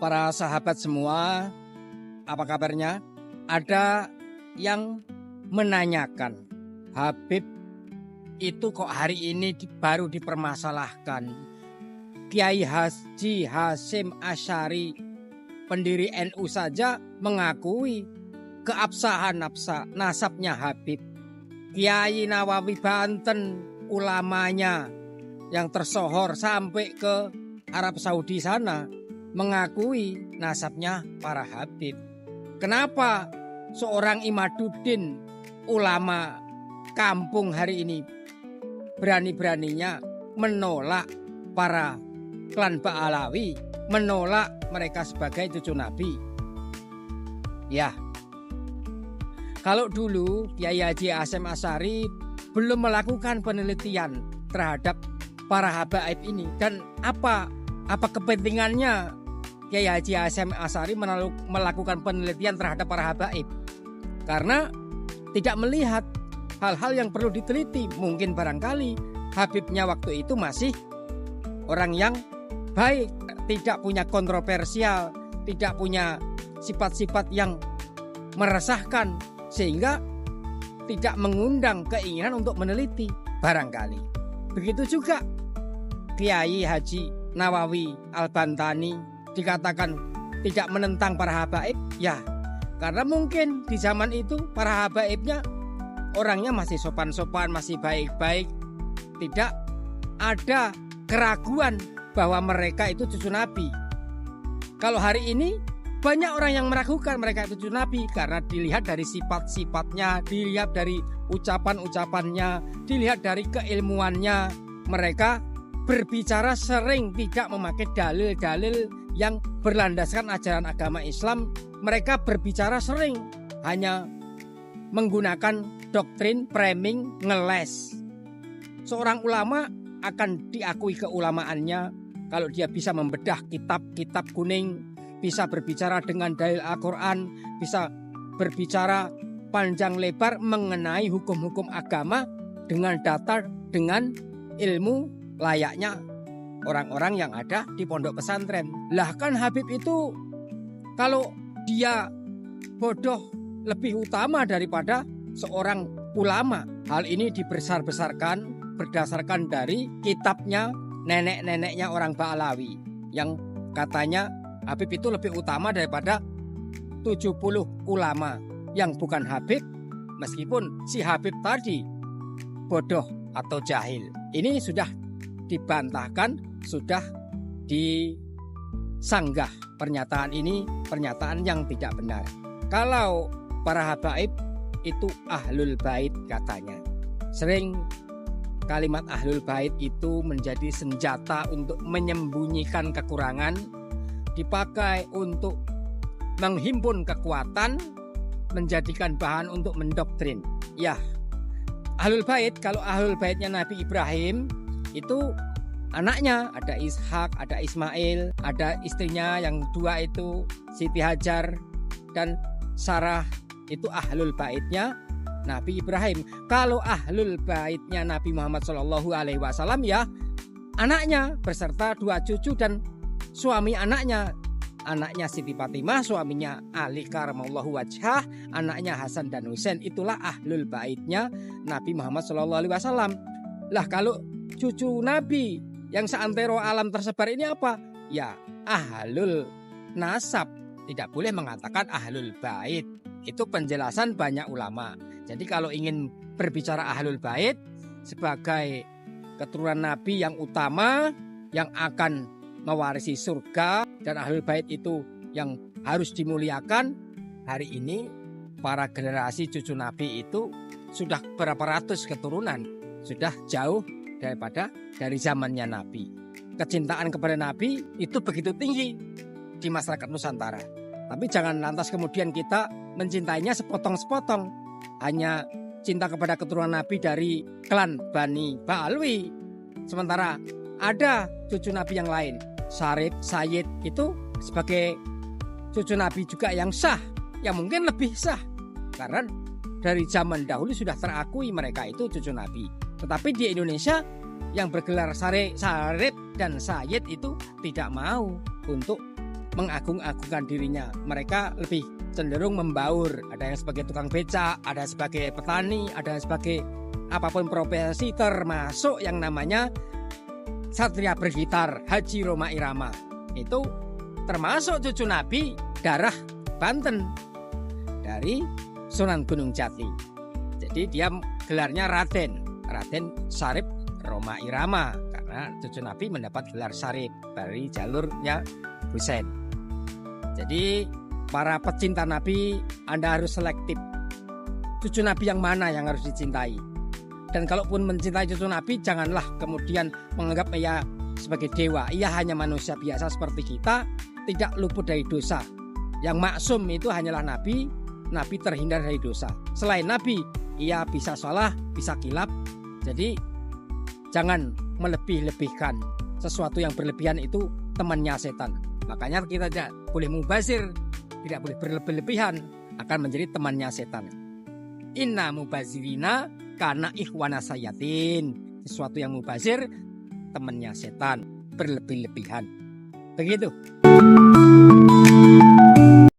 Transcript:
Para sahabat semua, apa kabarnya? Ada yang menanyakan, Habib itu kok hari ini baru dipermasalahkan. Kiai Haji Hasyim Asy'ari, pendiri NU saja mengakui keabsahan nasabnya Habib. Kiai Nawawi Banten, ulamanya yang tersohor sampai ke Arab Saudi sana, mengakui nasabnya para Habib. Kenapa seorang Imaduddin, ulama kampung hari ini, berani-beraninya menolak para klan Ba'alawi, menolak mereka sebagai cucu Nabi? Ya, kalau dulu Kiai Haji Hasyim Asy'ari belum melakukan penelitian terhadap para habaib ini, dan apa kepentingannya Kiai Haji Hasyim Asy'ari melakukan penelitian terhadap para habaib? Karena tidak melihat hal-hal yang perlu diteliti. Mungkin barangkali Habibnya waktu itu masih orang yang baik, tidak punya kontroversial, tidak punya sifat-sifat yang meresahkan, sehingga tidak mengundang keinginan untuk meneliti barangkali. Begitu juga Kiai Haji Nawawi Al-Bantani dikatakan tidak menentang para habaib, ya karena mungkin di zaman itu para habaibnya orangnya masih sopan-sopan, masih baik-baik, tidak ada keraguan bahwa mereka itu cucu Nabi. Kalau hari ini banyak orang yang meragukan mereka itu cucu Nabi karena dilihat dari sifat-sifatnya, dilihat dari ucapan-ucapannya, dilihat dari keilmuannya. Mereka berbicara sering tidak memakai dalil-dalil yang berlandaskan ajaran agama Islam. Mereka berbicara sering hanya menggunakan doktrin framing, ngeles. Seorang ulama akan diakui keulamaannya kalau dia bisa membedah kitab-kitab kuning, bisa berbicara dengan dalil Al-Quran, bisa berbicara panjang lebar mengenai hukum-hukum agama dengan data, dengan ilmu layaknya orang-orang yang ada di pondok pesantren. Lah kan Habib itu kalau dia bodoh lebih utama daripada seorang ulama. Hal ini dibesar-besarkan berdasarkan dari kitabnya nenek-neneknya orang Ba'alawi yang katanya Habib itu lebih utama daripada 70 ulama yang bukan Habib, meskipun si Habib tadi bodoh atau jahil. Ini sudah dibantahkan, sudah disanggah. Pernyataan ini pernyataan yang tidak benar. Kalau para habaib itu ahlul bait katanya. Sering kalimat ahlul bait itu menjadi senjata untuk menyembunyikan kekurangan, dipakai untuk menghimpun kekuatan, menjadikan bahan untuk mendoktrin. Ya, ahlul bait, kalau ahlul baitnya Nabi Ibrahim itu anaknya ada Ishak, ada Ismail, ada istrinya yang dua itu Siti Hajar dan Sarah, itu ahlul baitnya Nabi Ibrahim. Kalau ahlul baitnya Nabi Muhammad SAW, ya anaknya beserta dua cucu dan suami anaknya. Anaknya Siti Fatimah, suaminya Ali karamallahu wajhah, anaknya Hasan dan Husain. Itulah ahlul baitnya Nabi Muhammad SAW. Lah kalau cucu Nabi yang seantero alam tersebar ini apa? Ya ahlul nasab. Tidak boleh mengatakan ahlul bait. Itu penjelasan banyak ulama. Jadi kalau ingin berbicara ahlul bait sebagai keturunan Nabi yang utama, yang akan mewarisi surga, dan ahlul bait itu yang harus dimuliakan, hari ini para generasi cucu Nabi itu sudah berapa ratus keturunan, sudah jauh dari zamannya Nabi. Kecintaan kepada Nabi itu begitu tinggi di masyarakat Nusantara. Tapi jangan lantas kemudian kita mencintainya sepotong-sepotong. Hanya cinta kepada keturunan Nabi dari klan Bani Ba'alwi. Sementara ada cucu Nabi yang lain, Syarif, Sayyid, itu sebagai cucu Nabi juga yang sah, yang mungkin lebih sah. Karena dari zaman dahulu sudah terakui mereka itu cucu Nabi. Tetapi di Indonesia yang bergelar Syarif dan Sayyid itu tidak mau untuk mengagung-agungkan dirinya. Mereka lebih cenderung membaur. Ada yang sebagai tukang becak, ada sebagai petani, ada sebagai apapun profesi, termasuk yang namanya Satria Bergitar Haji Rhoma Irama. Itu termasuk cucu Nabi darah Banten dari Sunan Gunung Jati. Jadi dia gelarnya Raden Syarif Rhoma Irama karena cucu Nabi mendapat gelar Syarif dari jalurnya Husain. Jadi para pecinta Nabi, Anda harus selektif. Cucu Nabi yang mana yang harus dicintai. Dan kalaupun mencintai cucu Nabi, janganlah kemudian menganggap ia sebagai dewa. Ia hanya manusia biasa seperti kita, tidak luput dari dosa. Yang maksum itu hanyalah Nabi. Nabi terhindar dari dosa. Selain Nabi, ia bisa salah, bisa kilap. Jadi jangan melebih-lebihkan. Sesuatu yang berlebihan itu temannya setan. Makanya kita tidak boleh mubazir, tidak boleh berlebih-lebihan, akan menjadi temannya setan. Inna mubazirina kana ikhwana sayatin. Sesuatu yang mubazir, temannya setan, berlebih-lebihan. Begitu.